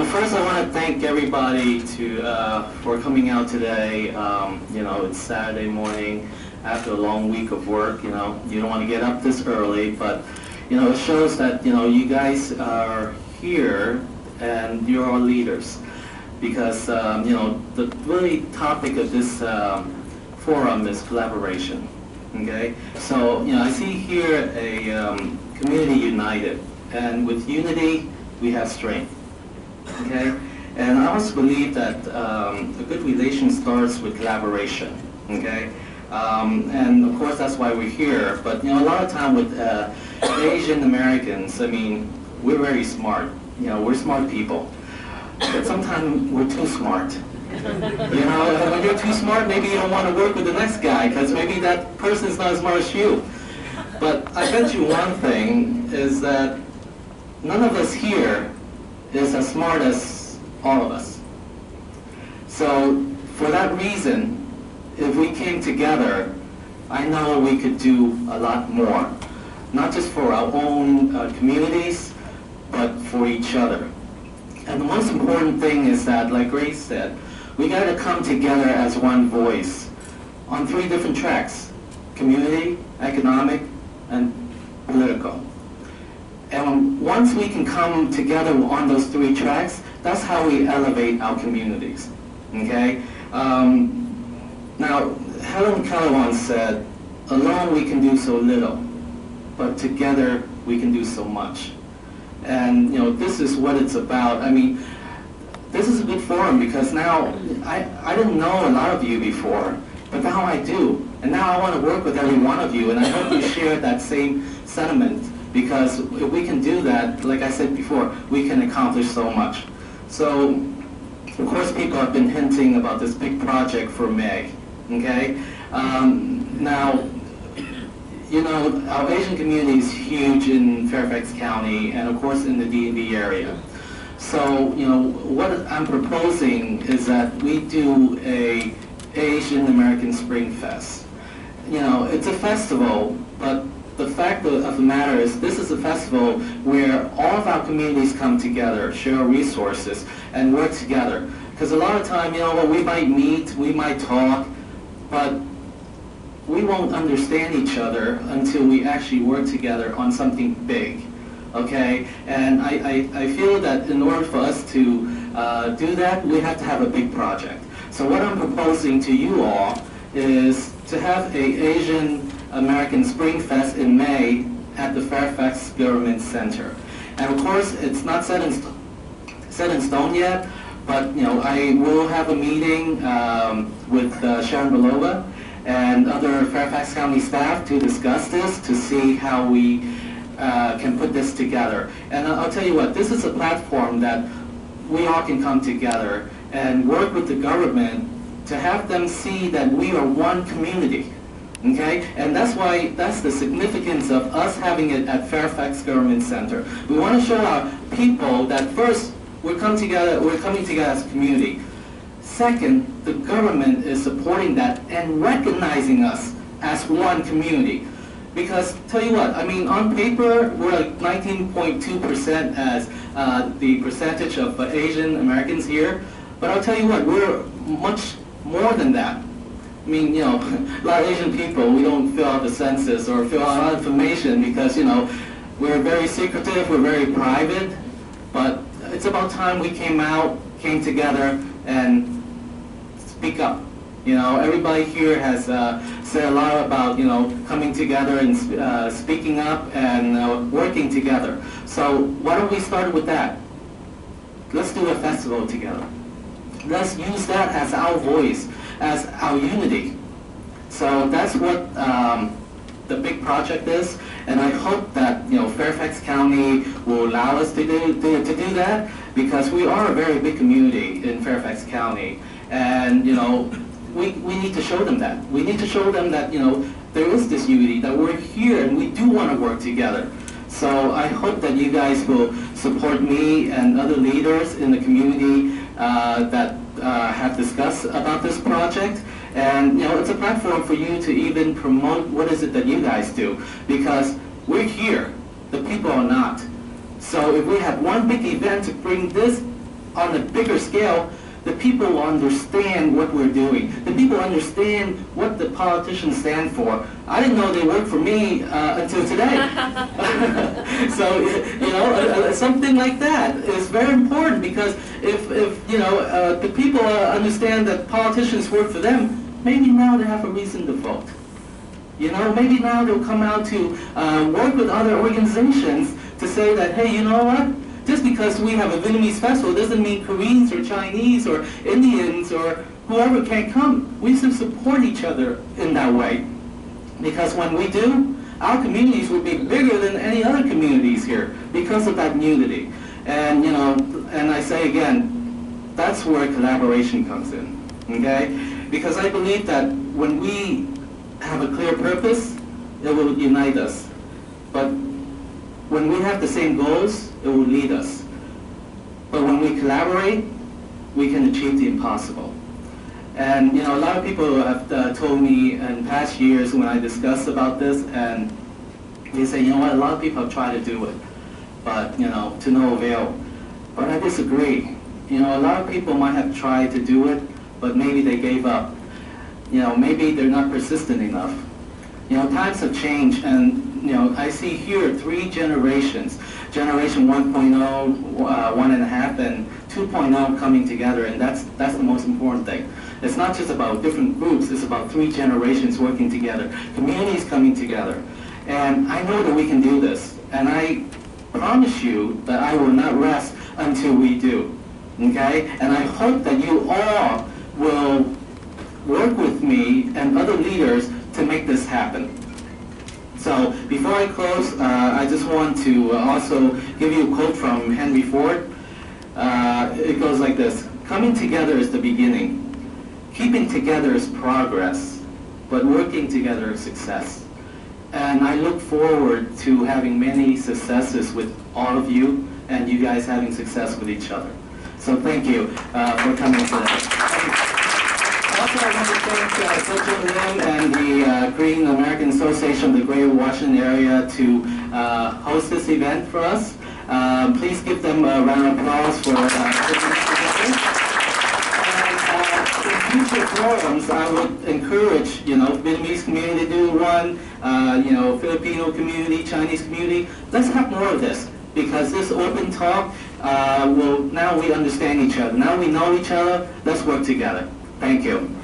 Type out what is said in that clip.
first I want to thank everybody for coming out today. It's Saturday morning after a long week of work. You don't want to get up this early, but it shows that you guys are here and you're our leaders, because the really topic of this forum is collaboration. Okay, so I see here a community united, and with unity we have strength. Okay, and I also believe that a good relation starts with collaboration. Okay, and of course that's why we're here. But a lot of time with Asian Americans, I mean, we're very smart. We're smart people, but sometimes we're too smart. When you're too smart, maybe you don't want to work with the next guy because maybe that person's not as smart as you. But I bet you one thing is that none of us here is as smart as all of us. So for that reason, if we came together, I know we could do a lot more, not just for our own communities, but for each other. And the most important thing is that, like Grace said, we got to come together as one voice on 3 different tracks: community, economic, and political. And once we can come together on those 3 tracks, that's how we elevate our communities. Okay? Now, Helen Keller once said, "Alone we can do so little, but together we can do so much." And this is what it's about. I mean, this is a good forum because now I didn't know a lot of you before, but now I do. And now I want to work with every one of you, and I hope you share that same sentiment, because if we can do that, like I said before, we can accomplish so much. So, of course, people have been hinting about this big project for May. Okay? Now, our Asian community is huge in Fairfax County and, of course, in the DMV area. So, what I'm proposing is that we do a Asian American Spring Fest. It's a festival, but the fact of the matter is this is a festival where all of our communities come together, share resources, and work together. Because a lot of time, we might meet, we might talk, but we won't understand each other until we actually work together on something big. Okay? And I feel that in order for us to do that, we have to have a big project. So what I'm proposing to you all is to have a Asian American Spring Fest in May at the Fairfax Government Center. And of course, it's not set in stone yet, but I will have a meeting with Sharon Belova and other Fairfax County staff to discuss this, to see how we can put this together. And I'll tell you what, this is a platform that we all can come together and work with the government to have them see that we are one community. Okay? And that's the significance of us having it at Fairfax Government Center. We want to show our people that first, we're coming together as a community. Second, the government is supporting that and recognizing us as one community. Because, tell you what, I mean, on paper, we're like 19.2% as the percentage of Asian Americans here. But I'll tell you what, we're much more than that. I mean, a lot of Asian people, we don't fill out the census or fill out a lot of information because, we're very secretive, we're very private. But it's about time we came together and speak up. Everybody here has said a lot about, coming together and speaking up and working together. So why don't we start with that? Let's do a festival together. Let's use that as our voice, as our unity. So that's what the big project is, and I hope that Fairfax County will allow us to do that, because we are a very big community in Fairfax County, and we need to show them that. We need to show them that there is this unity, that we're here and we do want to work together. So I hope that you guys will support me and other leaders in the community that have discussed about this project. And it's a platform for you to even promote what is it that you guys do, because we're here, the people are not. So if we have one big event to bring this on a bigger scale, the people will understand what we're doing. The people understand what the politicians stand for. I didn't know they worked for me until today. So, you know, something like that is very important, because if you know, the people understand that politicians work for them, maybe now they have a reason to vote. You know, maybe now they'll come out to work with other organizations to say that, hey, you know what? Just because we have a Vietnamese festival doesn't mean Koreans or Chinese or Indians or whoever can't come. We should support each other in that way. Because when we do, our communities will be bigger than any other communities here because of that unity. And, you know, and I say again, that's where collaboration comes in, okay? Because I believe that when we have a clear purpose, it will unite us. But when we have the same goals, it will lead us. But when we collaborate, we can achieve the impossible. And you know, a lot of people have told me in past years when I discuss about this, and they say, you know what, a lot of people have tried to do it, but you know, to no avail. But I disagree. You know, a lot of people might have tried to do it, but maybe they gave up. You know, maybe they're not persistent enough. You know, times have changed, and you know, I see here 3 generations. Generation 1.0, 1.5, and 2.0 coming together, and that's the most important thing. It's not just about different groups, it's about 3 generations working together, communities coming together. And I know that we can do this, and I promise you that I will not rest until we do, okay? And I hope that you all will work with me and other leaders to make this happen. So before I close, I just want to also give you a quote from Henry Ford. It goes like this: coming together is the beginning. Keeping together is progress, but working together is success. And I look forward to having many successes with all of you, and you guys having success with each other. So thank you for coming today. Also, I want to thank President Lim and the Korean-American Association of the Greater Washington Area to host this event for us. Please give them a round of applause for putting this together. In future forums, I would encourage, you know, Vietnamese community to do one, you know, Filipino community, Chinese community. Let's have more of this, because this open talk now we understand each other. Now we know each other. Let's work together. Thank you.